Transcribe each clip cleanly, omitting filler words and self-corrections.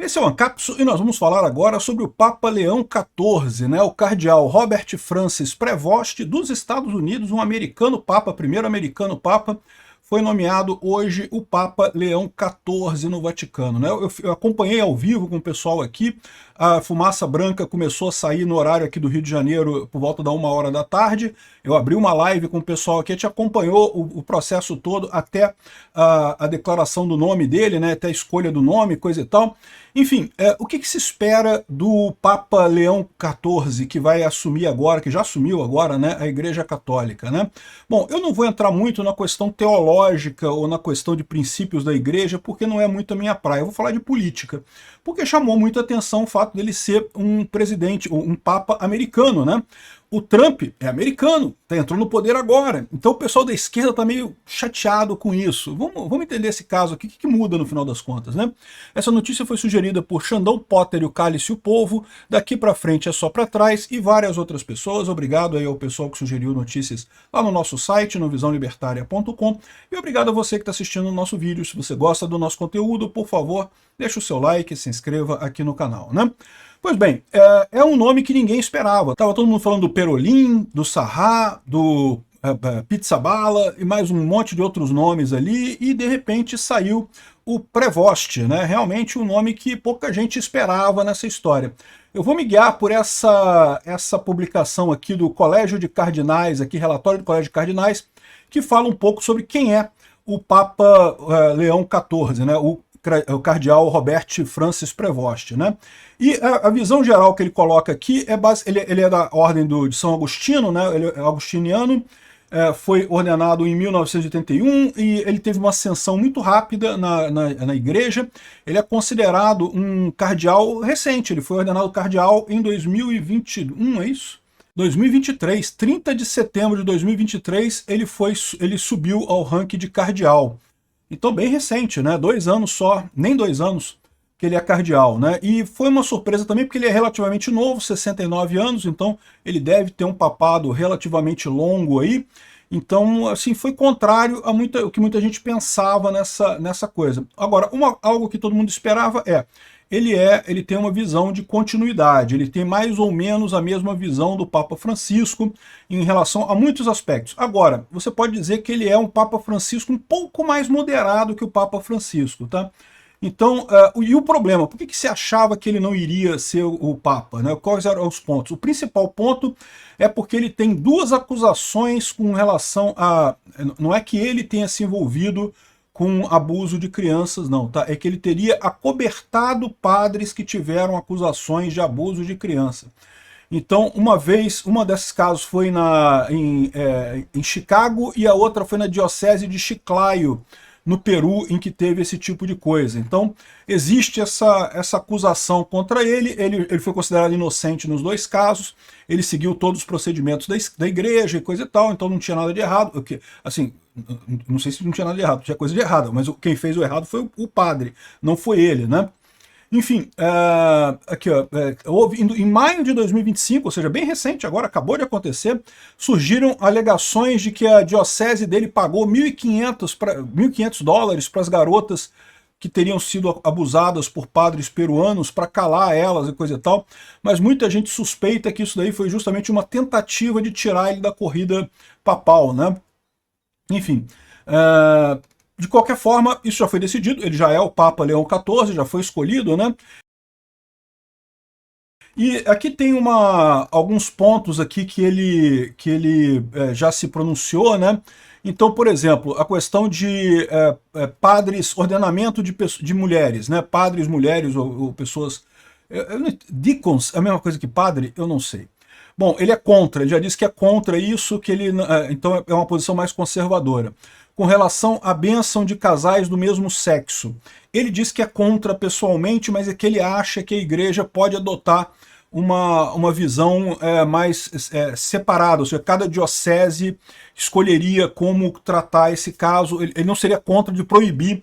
Esse é o Ancapso e nós vamos falar agora sobre o Papa Leão XIV, né? O cardeal Robert Francis Prevost dos Estados Unidos, um americano papa, primeiro americano papa, foi nomeado hoje o Papa Leão XIV no Vaticano, né? Eu acompanhei ao vivo com o pessoal aqui, a fumaça branca começou a sair no horário aqui do Rio de Janeiro por volta da 1h da tarde, eu abri uma live com o pessoal aqui, a gente acompanhou o processo todo até a declaração do nome dele, né? Até a escolha do nome, coisa e tal. Enfim, o que se espera do Papa Leão XIV, que vai assumir agora, que já assumiu agora, né, a Igreja Católica, né? Bom, eu não vou entrar muito na questão teológica ou na questão de princípios da Igreja, porque não é muito a minha praia. Eu vou falar de política, porque chamou muita atenção o fato dele ser um presidente, um Papa americano, né? O Trump é americano, entrou no poder agora, então o pessoal da esquerda está meio chateado com isso. Vamos entender esse caso aqui, o que muda no final das contas, né? Essa notícia foi sugerida por Xandão Potter e o Cálice e o Povo, daqui para frente é só para trás, e várias outras pessoas. Obrigado aí ao pessoal que sugeriu notícias lá no nosso site, no visãolibertaria.com, e obrigado a você que está assistindo o nosso vídeo. Se você gosta do nosso conteúdo, por favor, deixa o seu like e se inscreva aqui no canal, né? Pois bem, é um nome que ninguém esperava. Tava todo mundo falando do Perolim, do Sarrá, do Pizzaballa e mais um monte de outros nomes ali, e de repente saiu o Prevost, né? Realmente um nome que pouca gente esperava nessa história. Eu vou me guiar por essa publicação aqui do Colégio de Cardinais, aqui, relatório do Colégio de Cardinais, que fala um pouco sobre quem é o Papa Leão XIV, né? O cardeal Robert Francis Prevost, né? E a visão geral que ele coloca aqui é ele é da ordem de São Agostinho, né? Ele é agostiniano, foi ordenado em 1981 e ele teve uma ascensão muito rápida na igreja. Ele é considerado um cardeal recente, ele foi ordenado cardeal em 2021, é isso? 2023, 30 de setembro de 2023, ele subiu ao ranking de cardeal. Então bem recente, né? 2 anos só, nem 2 anos que ele é cardeal, né? E foi uma surpresa também porque ele é relativamente novo, 69 anos, então ele deve ter um papado relativamente longo aí. Então, assim, foi contrário a o que muita gente pensava nessa coisa. Agora, algo que todo mundo esperava ele tem uma visão de continuidade, ele tem mais ou menos a mesma visão do Papa Francisco em relação a muitos aspectos. Agora, você pode dizer que ele é um Papa Francisco um pouco mais moderado que o Papa Francisco, tá? Então, e o problema, por que se achava que ele não iria ser o Papa, né? Quais eram os pontos? O principal ponto é porque ele tem 2 acusações com relação a... Não é que ele tenha se envolvido com abuso de crianças, não, tá? É que ele teria acobertado padres que tiveram acusações de abuso de criança. Então, uma desses casos foi em Chicago e a outra foi na diocese de Chiclayo, no Peru, em que teve esse tipo de coisa. Então, existe essa acusação contra ele. Ele foi considerado inocente nos 2 casos, ele seguiu todos os procedimentos da igreja e coisa e tal, então não tinha nada de errado. Assim, não sei se não tinha nada de errado, tinha coisa de errado, mas quem fez o errado foi o padre, não foi ele, né? Enfim, aqui ó, em maio de 2025, ou seja, bem recente agora, acabou de acontecer, surgiram alegações de que a diocese dele pagou $1.500 para as garotas que teriam sido abusadas por padres peruanos para calar elas e coisa e tal, mas muita gente suspeita que isso daí foi justamente uma tentativa de tirar ele da corrida papal, né? Enfim, de qualquer forma, isso já foi decidido, ele já é o Papa Leão XIV, já foi escolhido, né? E aqui tem alguns pontos aqui que ele já se pronunciou, né? Então, por exemplo, a questão de padres, ordenamento de mulheres, né? Padres, mulheres ou pessoas... Deacons é a mesma coisa que padre? Eu não sei. Bom, ele é contra, ele já disse que é contra isso, então é uma posição mais conservadora. Com relação à bênção de casais do mesmo sexo, ele diz que é contra pessoalmente, mas é que ele acha que a igreja pode adotar uma visão mais separada, ou seja, cada diocese escolheria como tratar esse caso. Ele não seria contra de proibir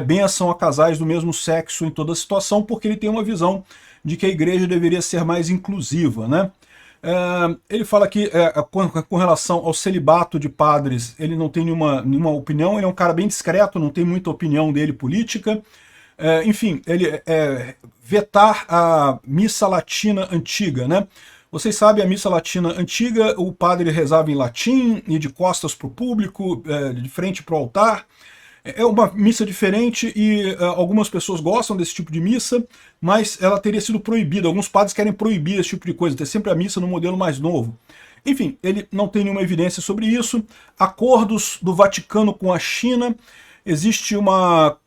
bênção a casais do mesmo sexo em toda situação, porque ele tem uma visão de que a igreja deveria ser mais inclusiva, né? Ele fala que com relação ao celibato de padres, ele não tem nenhuma opinião, ele é um cara bem discreto, não tem muita opinião dele política. Enfim, ele vetar a missa latina antiga, né? Vocês sabem, a missa latina antiga, o padre rezava em latim e de costas para o público, de frente para o altar. É uma missa diferente e algumas pessoas gostam desse tipo de missa, mas ela teria sido proibida. Alguns padres querem proibir esse tipo de coisa, ter sempre a missa no modelo mais novo. Enfim, ele não tem nenhuma evidência sobre isso. Acordos do Vaticano com a China. Existe uma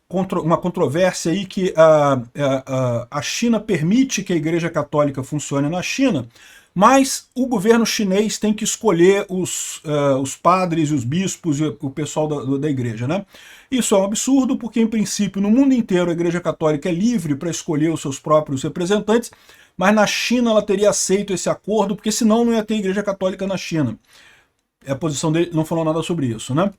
controvérsia aí que a China permite que a Igreja Católica funcione na China, mas o governo chinês tem que escolher os padres e os bispos e o pessoal da igreja, né? Isso é um absurdo, porque em princípio no mundo inteiro a Igreja Católica é livre para escolher os seus próprios representantes, mas na China ela teria aceito esse acordo, porque senão não ia ter Igreja Católica na China. A posição dele não falou nada sobre isso, né?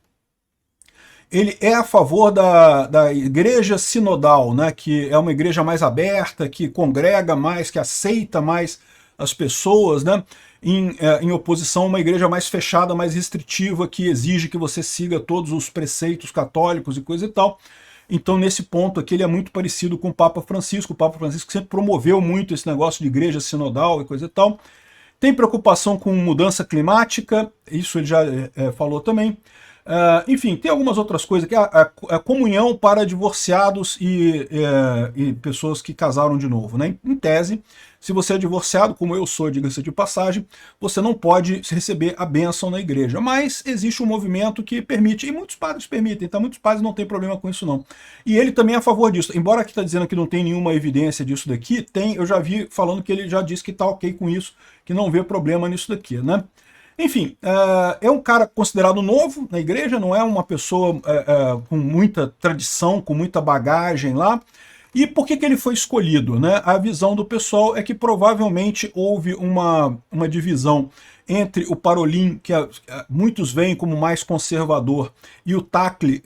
Ele é a favor da igreja sinodal, né, que é uma igreja mais aberta, que congrega mais, que aceita mais as pessoas, né, em oposição a uma igreja mais fechada, mais restritiva, que exige que você siga todos os preceitos católicos e coisa e tal. Então, nesse ponto aqui, ele é muito parecido com o Papa Francisco. O Papa Francisco sempre promoveu muito esse negócio de igreja sinodal e coisa e tal. Tem preocupação com mudança climática, isso ele já falou também. Enfim, tem algumas outras coisas, que a comunhão para divorciados e pessoas que casaram de novo, né? Em tese, se você é divorciado, como eu sou, diga-se de passagem, você não pode receber a bênção na igreja, mas existe um movimento que permite, e muitos padres permitem, então muitos padres não têm problema com isso não. E ele também é a favor disso, embora aqui está dizendo que não tem nenhuma evidência disso daqui, eu já vi falando que ele já disse que está ok com isso, que não vê problema nisso daqui, né? Enfim, é um cara considerado novo na igreja, não é uma pessoa com muita tradição, com muita bagagem lá. E por que ele foi escolhido, né? A visão do pessoal é que provavelmente houve uma divisão entre o Parolin, que muitos veem como mais conservador, e o Tagle,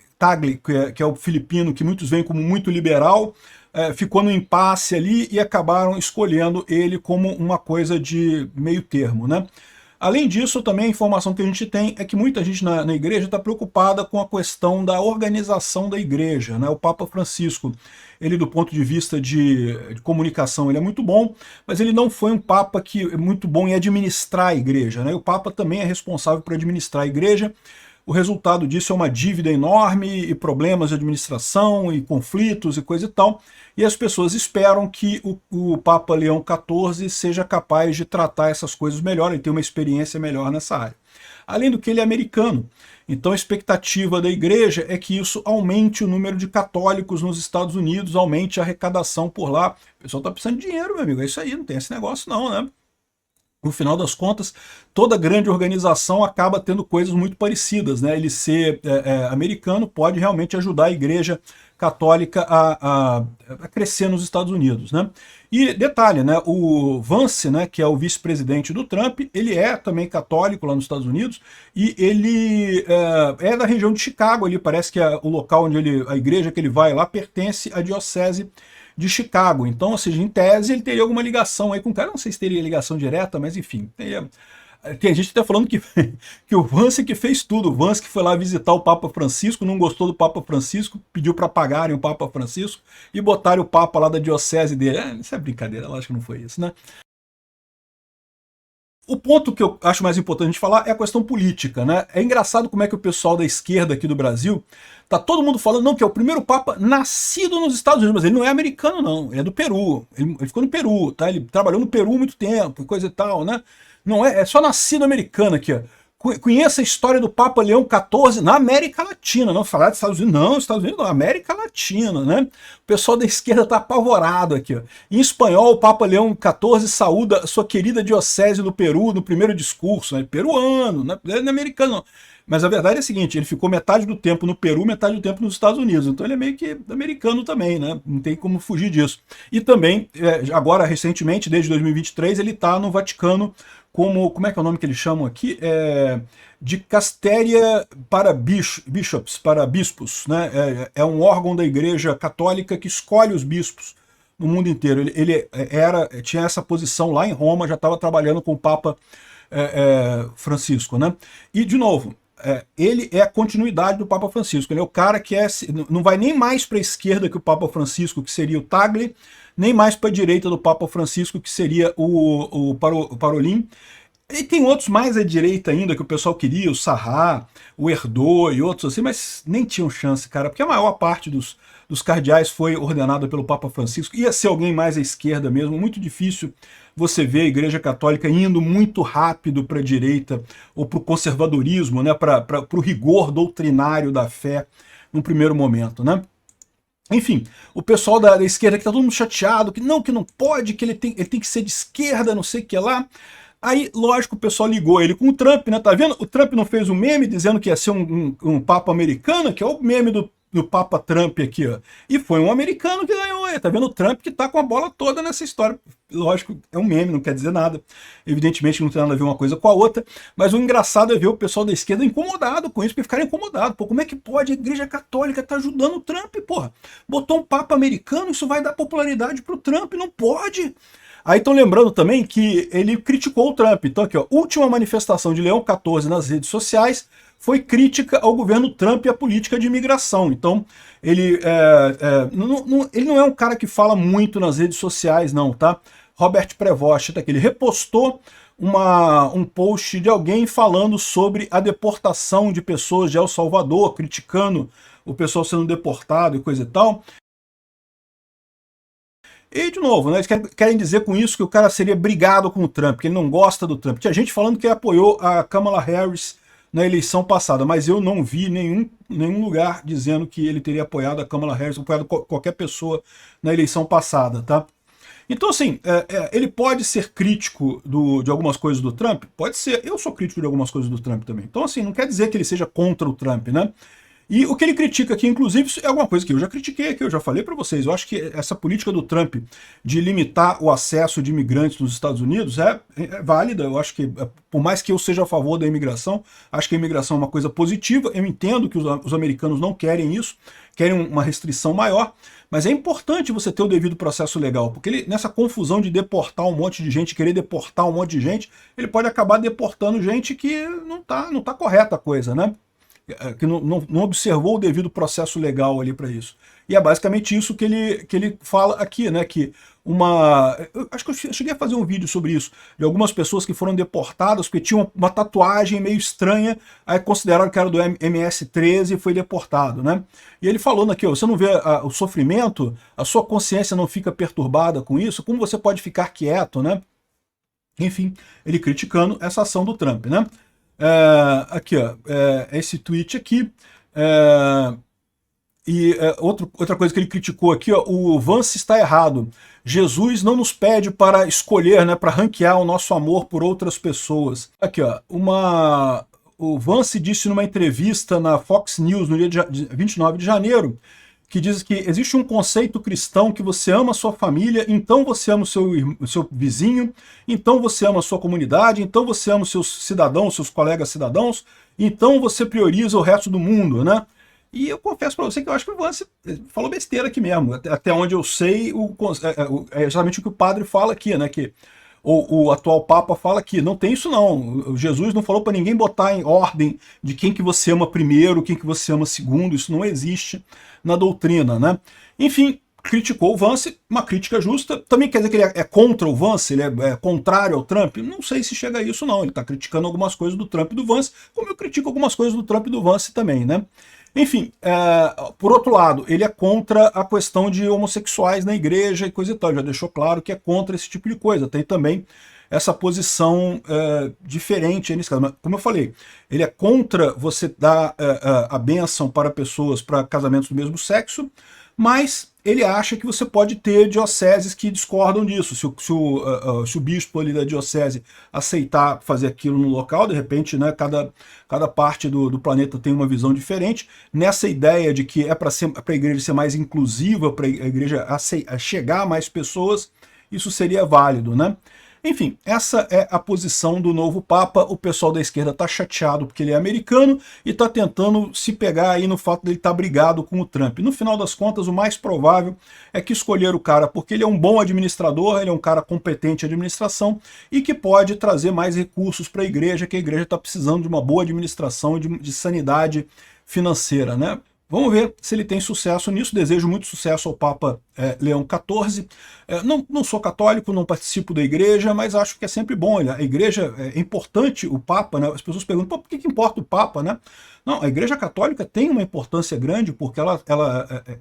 que é o filipino, que muitos veem como muito liberal. Ficou no impasse ali e acabaram escolhendo ele como uma coisa de meio termo, né? Além disso, também a informação que a gente tem é que muita gente na igreja está preocupada com a questão da organização da igreja, né? O Papa Francisco, ele do ponto de vista de comunicação, ele é muito bom, mas ele não foi um Papa que é muito bom em administrar a igreja, né? O Papa também é responsável por administrar a igreja. O resultado disso é uma dívida enorme e problemas de administração e conflitos e coisa e tal. E as pessoas esperam que o Papa Leão XIV seja capaz de tratar essas coisas melhor e ter uma experiência melhor nessa área. Além do que ele é americano. Então a expectativa da igreja é que isso aumente o número de católicos nos Estados Unidos, aumente a arrecadação por lá. O pessoal está precisando de dinheiro, meu amigo. É isso aí, não tem esse negócio não, né? No final das contas, toda grande organização acaba tendo coisas muito parecidas, né? Ele ser americano pode realmente ajudar a igreja católica a crescer nos Estados Unidos, né? E detalhe, né? O Vance, né, que é o vice-presidente do Trump, ele é também católico lá nos Estados Unidos e ele é da região de Chicago, ali parece que o local onde a igreja que ele vai lá pertence à diocese de Chicago. Então, ou seja, em tese, ele teria alguma ligação aí com o cara. Não sei se teria ligação direta, mas enfim. Tem gente até falando que o Vance que fez tudo. O Vance que foi lá visitar o Papa Francisco, não gostou do Papa Francisco, pediu para pagarem o Papa Francisco e botarem o Papa lá da diocese dele. Isso é brincadeira, eu acho que não foi isso, né? O ponto que eu acho mais importante de falar é a questão política, né? É engraçado como é que o pessoal da esquerda aqui do Brasil tá todo mundo falando, não, que é o primeiro Papa nascido nos Estados Unidos, mas ele não é americano, não, ele é do Peru, ele ficou no Peru, tá? Ele trabalhou no Peru há muito tempo, coisa e tal, né? Não é só nascido americano aqui, ó. Conheça a história do Papa Leão XIV na América Latina, não falar dos Estados Unidos, não, Estados Unidos não, América Latina, né? O pessoal da esquerda tá apavorado aqui, ó. Em espanhol, o Papa Leão XIV saúda a sua querida diocese do Peru no primeiro discurso, né? Peruano, não é americano, não. Mas a verdade é a seguinte, ele ficou metade do tempo no Peru, metade do tempo nos Estados Unidos, então ele é meio que americano também, né? Não tem como fugir disso. E também, agora recentemente, desde 2023, ele tá no Vaticano como é que é o nome que eles chamam aqui? Dicasteria para bishops, para bispos, né? É um órgão da Igreja Católica que escolhe os bispos no mundo inteiro. Ele tinha essa posição lá em Roma, já estava trabalhando com o Papa Francisco, né? E, de novo, ele é a continuidade do Papa Francisco. Ele é o cara que não vai nem mais para a esquerda que o Papa Francisco, que seria o Tagle, nem mais para a direita do Papa Francisco, que seria o Parolin. E tem outros mais à direita ainda que o pessoal queria, o Sarrat, o Erdo e outros assim, mas nem tinham chance, cara, porque a maior parte dos cardeais foi ordenada pelo Papa Francisco. Ia ser alguém mais à esquerda mesmo, muito difícil você ver a Igreja Católica indo muito rápido para a direita ou para o conservadorismo, né, para o rigor doutrinário da fé num primeiro momento, né? Enfim, o pessoal da esquerda que tá todo mundo chateado, que não pode, que ele tem que ser de esquerda, não sei o que lá. Aí, lógico, o pessoal ligou ele com o Trump, né? Tá vendo? O Trump não fez um meme dizendo que ia ser um Papa americano, que é o meme do Papa Trump aqui, ó. E foi um americano que ganhou, tá vendo? O Trump que tá com a bola toda nessa história. Lógico, é um meme, não quer dizer nada. Evidentemente não tem nada a ver uma coisa com a outra, mas o engraçado é ver o pessoal da esquerda incomodado com isso, porque ficaram incomodados. Pô, como é que pode a Igreja Católica tá ajudando o Trump, porra? Botou um Papa americano, isso vai dar popularidade pro Trump, não pode. Aí estão lembrando também que ele criticou o Trump. Então aqui, ó, última manifestação de Leão XIV nas redes sociais foi crítica ao governo Trump e à política de imigração. Então ele não é um cara que fala muito nas redes sociais, não, tá? Robert Prevost, tá aqui, ele repostou um post de alguém falando sobre a deportação de pessoas de El Salvador, criticando o pessoal sendo deportado e coisa e tal. E, de novo, né, eles querem dizer com isso que o cara seria brigado com o Trump, que ele não gosta do Trump. Tinha gente falando que apoiou a Kamala Harris na eleição passada, mas eu não vi nenhum lugar dizendo que ele teria apoiado a Kamala Harris, apoiado qualquer pessoa na eleição passada, tá? Então, assim, ele pode ser crítico de algumas coisas do Trump? Pode ser. Eu sou crítico de algumas coisas do Trump também. Então, assim, não quer dizer que ele seja contra o Trump, né? E o que ele critica aqui, inclusive, é alguma coisa que eu já critiquei aqui, eu já falei para vocês. Eu acho que essa política do Trump de limitar o acesso de imigrantes nos Estados Unidos é válida. Eu acho que, por mais que eu seja a favor da imigração, acho que a imigração é uma coisa positiva. Eu entendo que os americanos não querem isso, querem uma restrição maior, mas é importante você ter o devido processo legal, porque ele, nessa confusão de deportar um monte de gente, querer deportar um monte de gente, ele pode acabar deportando gente que não tá correta a coisa, né? Que não observou o devido processo legal ali para isso. E é basicamente isso que ele fala aqui, né? Que eu acho que eu cheguei a fazer um vídeo sobre isso, de algumas pessoas que foram deportadas porque tinham uma tatuagem meio estranha, aí consideraram que era do MS-13 e foi deportado, né? E ele falando aqui, ó, você não vê o sofrimento, a sua consciência não fica perturbada com isso, como você pode ficar quieto, né? Enfim, ele criticando essa ação do Trump, né? Aqui, ó, esse tweet aqui. Outra coisa que ele criticou aqui, ó, o Vance está errado. Jesus não nos pede para escolher, né, para ranquear o nosso amor por outras pessoas. Aqui, ó, o Vance disse numa entrevista na Fox News no dia 29 de janeiro, que diz que existe um conceito cristão que você ama a sua família, então você ama o seu vizinho, então você ama a sua comunidade, então você ama os seus cidadãos, seus colegas cidadãos, então você prioriza o resto do mundo, né? E eu confesso para você que eu acho que o Vance falou besteira aqui mesmo. Até onde eu sei, é exatamente o que o padre fala aqui, né? Que o atual Papa fala aqui, não tem isso não. Jesus não falou para ninguém botar em ordem de quem que você ama primeiro, quem que você ama segundo, isso não existe na doutrina, né? Enfim, criticou o Vance, uma crítica justa. Também quer dizer que ele é contra o Vance, ele é contrário ao Trump? Não sei se chega a isso não, ele está criticando algumas coisas do Trump e do Vance, como eu critico algumas coisas do Trump e do Vance também, né? Enfim, por outro lado, ele é contra a questão de homossexuais na igreja e coisa e tal, já deixou claro que é contra esse tipo de coisa. Tem também essa posição diferente nesse caso. Mas, como eu falei, ele é contra você dar a bênção para pessoas para casamentos do mesmo sexo, mas ele acha que você pode ter dioceses que discordam disso. Se o bispo ali da diocese aceitar fazer aquilo no local, de repente, né, cada parte do planeta tem uma visão diferente. Nessa ideia de que é para a igreja ser mais inclusiva, para a igreja chegar a mais pessoas, isso seria válido, né? Enfim, essa é a posição do novo Papa. O pessoal da esquerda está chateado porque ele é americano e está tentando se pegar aí no fato de ele estar brigado com o Trump. No final das contas, o mais provável é que escolher o cara porque ele é um bom administrador, ele é um cara competente em administração e que pode trazer mais recursos para a igreja, que a igreja está precisando de uma boa administração e de sanidade financeira, né? Vamos ver se ele tem sucesso nisso. Desejo muito sucesso ao Papa Leão XIV. Não sou católico, não participo da igreja, mas acho que é sempre bom. A igreja é importante, o Papa, né? As pessoas perguntam, por que importa o Papa, né? Não, a Igreja Católica tem uma importância grande porque ela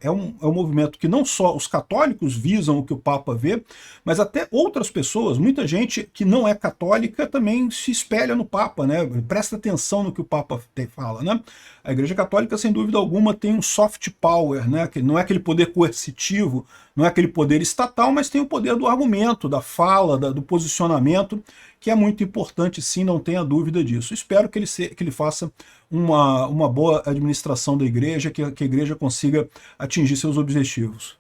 é um movimento que não só os católicos visam o que o Papa vê, mas até outras pessoas, muita gente que não é católica também se espelha no Papa, né? Presta atenção no que o Papa fala, né? A Igreja Católica, sem dúvida alguma, tem um soft power, né? Que não é aquele poder coercitivo, não é aquele poder estatal, mas tem o poder do argumento, da fala, do posicionamento, que é muito importante, sim, não tenha dúvida disso. Espero que ele faça uma boa administração da igreja, que a igreja consiga atingir seus objetivos.